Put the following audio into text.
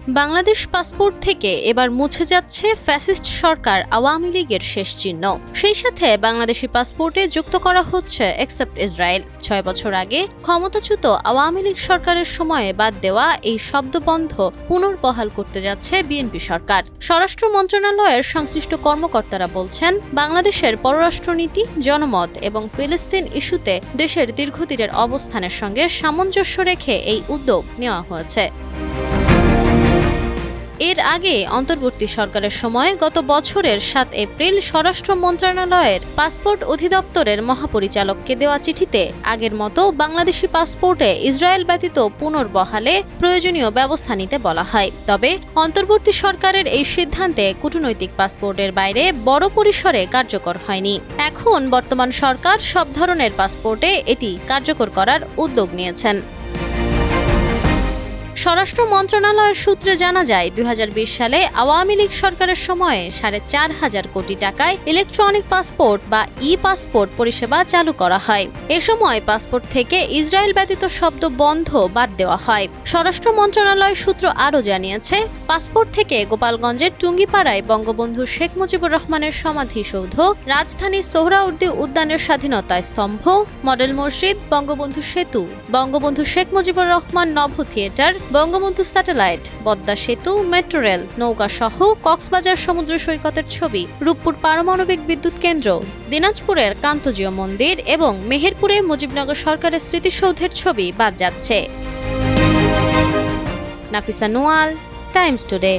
Bangladesh passport থেকে এবার মুছে যাচ্ছে ফ্যাসিস্ট সরকার আওয়ামী লীগের শেষ চিহ্ন। সেই সাথে বাংলাদেশি পাসপোর্টে যুক্ত করা হচ্ছে এক্সেপ্ট ইসরায়েল। ৬ বছর আগে ক্ষমতাচ্যুত আওয়ামী লীগ সরকারের সময়ে বাদ দেওয়া এই শব্দবন্ধ পুনর্বহাল করতে যাচ্ছে বিএনপি সরকার। স্বরাষ্ট্র মন্ত্রণালয়ের সংশ্লিষ্ট কর্মকর্তারা বলছেন, বাংলাদেশের পররাষ্ট্রনীতি, জনমত এবং ফিলিস্তিন ইস্যুতে দেশের দীর্ঘদিনের অবস্থানের সঙ্গে সামঞ্জস্য রেখে এই উদ্যোগ নেওয়া হয়েছে। এর আগে অন্তর্বর্তী সরকারের সময় গত বছরের ৭ এপ্রিল স্বরাষ্ট্র মন্ত্রণালয়ের পাসপোর্ট অধিদপ্তরের মহাপরিচালককে দেওয়া চিঠিতে আগের মতো বাংলাদেশি পাসপোর্টে ইসরায়েল ব্যতীত পুনর্বহালে প্রয়োজনীয় ব্যবস্থা নিতে বলা হয়। তবে অন্তর্বর্তী সরকারের এই সিদ্ধান্তে কূটনৈতিক পাসপোর্টের বাইরে বড় পরিসরে কার্যকর হয়নি। এখন বর্তমান সরকার সব ধরনের পাসপোর্টে এটি কার্যকর করার উদ্যোগ নিয়েছেন। স্বরাষ্ট্র মন্ত্রণালয়ের সূত্রে জানা যায়, ২০২০ সালে আওয়ামী লীগ সরকারের সময়ে ৪.৫ কোটি টাকায় ইলেকট্রনিক পাসপোর্ট বা ই পাসপোর্ট পরিষেবা চালু করা হয়। এ সময় পাসপোর্ট থেকে ইসরায়েল ব্যতীত শব্দ বন্ধ বাদ দেওয়া হয়। স্বরাষ্ট্র মন্ত্রণালয়ের সূত্র আরও জানিয়েছে, পাসপোর্ট থেকে গোপালগঞ্জের টুঙ্গিপাড়ায় বঙ্গবন্ধু শেখ মুজিবুর রহমানের সমাধিসৌধ, রাজধানীর সোহরাওয়ার্দী উদ্যানের স্বাধীনতা স্তম্ভ, মডেল মসজিদ, বঙ্গবন্ধু সেতু, বঙ্গবন্ধু শেখ মুজিবুর রহমান নভ থিয়েটার, বঙ্গবন্ধু স্যাটেলাইট, পদ্মা সেতু, মেট্রো রেল, নৌকা সহ কক্সবাজার সমুদ্র সৈকতের ছবি, রূপপুর পারমাণবিক বিদ্যুৎ কেন্দ্র, দিনাজপুরের কান্তজিও মন্দির এবং মেহেরপুরে মুজিবনগর সরকারের স্মৃতিসৌধের ছবি বাদ যাচ্ছে। Nafisa Nowal, Times today.